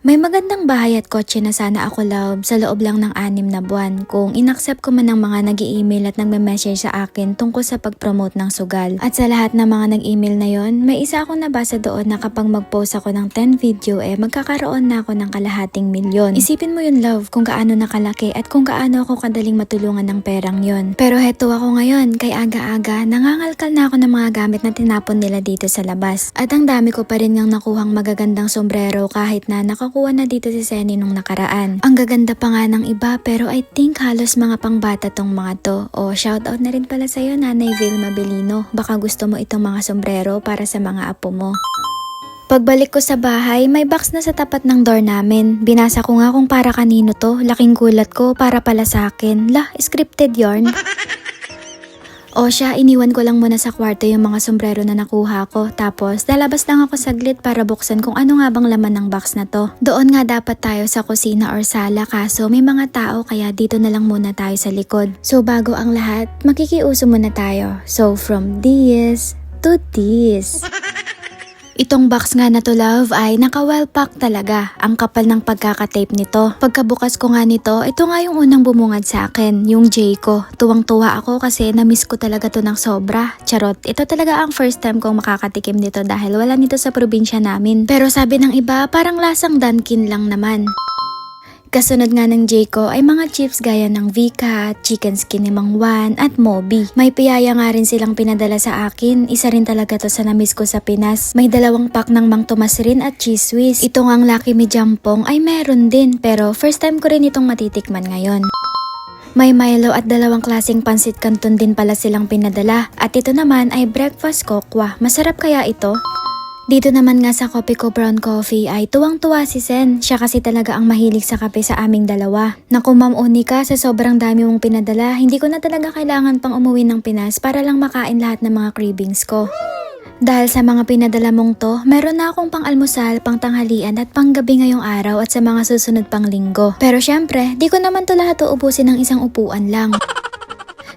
May magandang bahay at kotse na sana ako love sa loob lang ng 6 na buwan kung inaccept ko man ng mga nag-i-email at nagme-message sa akin tungkol sa pag-promote ng sugal. At sa lahat ng mga nag-email na yon, may isa akong nabasa doon na kapag mag-post ako ng 10 video magkakaroon na ako ng kalahating milyon. Isipin mo yun love kung gaano nakalaki at kung gaano ako kadaling matulungan ng perang yon. Pero heto ako ngayon, kay aga-aga nangangalkal na ako ng mga gamit na tinapon nila dito sa labas. At ang dami ko pa rin ngang nakuhang magagandang sombrero kahit na nakakuha na dito si Senny nung nakaraan. Ang gaganda pa nga ng iba pero I think halos mga pangbata tong mga to. O shoutout na rin pala sa'yo Nanay Vilma Belino. Baka gusto mo itong mga sombrero para sa mga apo mo. Pagbalik ko sa bahay, may box na sa tapat ng door namin. Binasa ko nga kung para kanino to. Laking gulat ko para pala sa akin. Lah, scripted yarn. O siya, iniwan ko lang muna sa kwarto yung mga sombrero na nakuha ko. Tapos, lalabas lang ako saglit para buksan kung ano nga bang laman ng box na to. Doon nga dapat tayo sa kusina or sala kaso may mga tao kaya dito na lang muna tayo sa likod. So bago ang lahat, makikiuso muna tayo. So from this to this. Itong box nga na to love ay naka-well pack talaga. Ang kapal ng pagkakatape nito. Pagkabukas ko nga nito, ito nga yung unang bumungad sa akin, yung J ko. Tuwang-tuwa ako kasi na-miss ko talaga to ng sobra. Charot, ito talaga ang first time kong makakatikim nito dahil wala nito sa probinsya namin. Pero sabi ng iba, parang lasang Dunkin lang naman. Kasunod nga ng J ko ay mga chips gaya ng Vika, Chicken Skin ni Mang Juan at Moby. May piyaya nga rin silang pinadala sa akin. Isa rin talaga to sa namiss ko sa Pinas. May 2 pack ng Mang Tomas rin at Cheese Whiz. Ito ngang Lucky Me Jampong ay meron din pero first time ko rin itong matitikman ngayon. May Milo at 2 klaseng pansit canton din pala silang pinadala. At ito naman ay breakfast kokwa. Masarap kaya ito? Dito naman nga sa kopi ko brown coffee ay tuwang-tuwa si Sen. Siya kasi talaga ang mahilig sa kape sa aming dalawa. Naku Ma'am Unika, sa sobrang dami mong pinadala, hindi ko na talaga kailangan pang umuwi ng Pinas para lang makain lahat ng mga cravings ko. Dahil sa mga pinadala mong to, meron na akong pang-almusal, pang-tanghalian at pang-gabi ngayong araw at sa mga susunod pang linggo. Pero syempre, di ko naman to lahat uubusin ng isang upuan lang.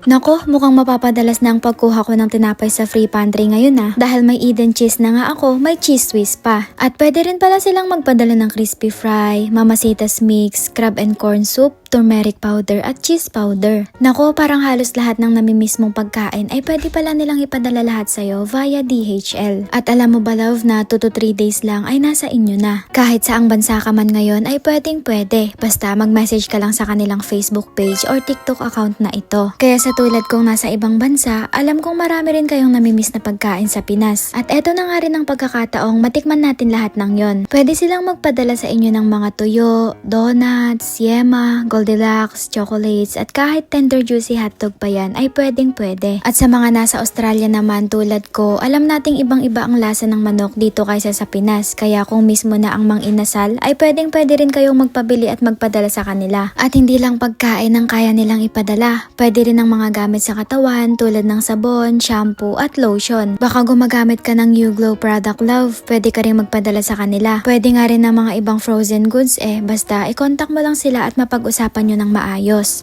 Nako, mukhang mapapadalas na ang pagkuha ko ng tinapay sa free pantry ngayon dahil may Eden cheese na nga ako, may cheese whiz pa. At pwede rin pala silang magpadala ng crispy fry, mamasitas mix, crab and corn soup, turmeric powder at cheese powder. Nako, parang halos lahat ng namimiss mong pagkain ay pwede pala nilang ipadala lahat sa'yo via DHL. At alam mo ba love na 2 to 3 days lang ay nasa inyo na. Kahit saang bansa ka man ngayon ay pwedeng pwede. Basta mag-message ka lang sa kanilang Facebook page or TikTok account na ito. Kaya sa tulad kong nasa ibang bansa, alam kong marami rin kayong namimiss na pagkain sa Pinas. At eto na nga rin ang pagkakataong matikman natin lahat ng yon. Pwede silang magpadala sa inyo ng mga tuyo, donuts, yema, Goldilocks, chocolates at kahit tender juicy hotdog pa yan ay pwedeng pwede. At sa mga nasa Australia naman tulad ko, alam nating ibang-iba ang lasa ng manok dito kaysa sa Pinas. Kaya kung mismo na ang mang inasal ay pwedeng pwede rin kayong magpabili at magpadala sa kanila. At hindi lang pagkain ang kaya nilang ipadala. Pwede rin ang mga gamit sa katawan tulad ng sabon, shampoo at lotion. Baka gumagamit ka ng New Glow product love, pwede ka rin magpadala sa kanila. Pwede nga rin ng mga ibang frozen goods basta i-contact mo lang sila at mapag-usapan nyo ng maayos.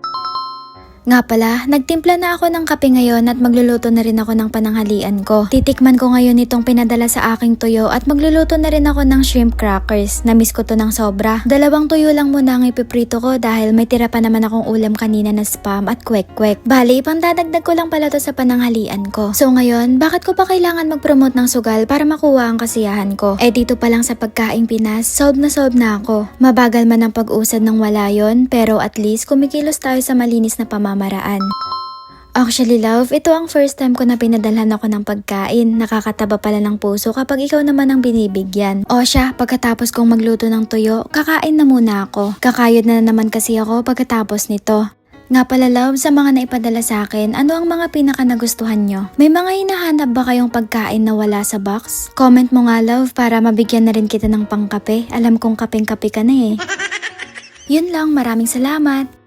Nga pala, nagtimpla na ako ng kape ngayon at magluluto na rin ako ng pananghalian ko. Titikman ko ngayon itong pinadala sa aking tuyo at magluluto na rin ako ng shrimp crackers. Namiss ko to ng sobra. 2 tuyo lang muna ang ipiprito ko dahil may tira pa naman akong ulam kanina na spam at kwek-kwek. Bali, ipang dadagdag ko lang pala to sa pananghalian ko. So ngayon, bakit ko pa kailangan mag-promote ng sugal para makuha ang kasiyahan ko? Dito pa lang sa pagkaing Pinas, solve na ako. Mabagal man ang pag-usad ng wala yon, pero at least kumikilos tayo sa malinis na pamamaraan. Actually love, ito ang first time ko na pinadalhan ako ng pagkain. Nakakataba pala ng puso kapag ikaw naman ang binibigyan. O siya, pagkatapos kong magluto ng tuyo, kakain na muna ako. Kakayod na naman kasi ako pagkatapos nito. Nga pala love, sa mga naipadala sa akin, ano ang mga pinaka nagustuhan nyo? May mga hinahanap ba kayong pagkain na wala sa box? Comment mo nga love para mabigyan na rin kita ng pangkape. Alam kong kapeng-kape ka na Yun lang, maraming salamat.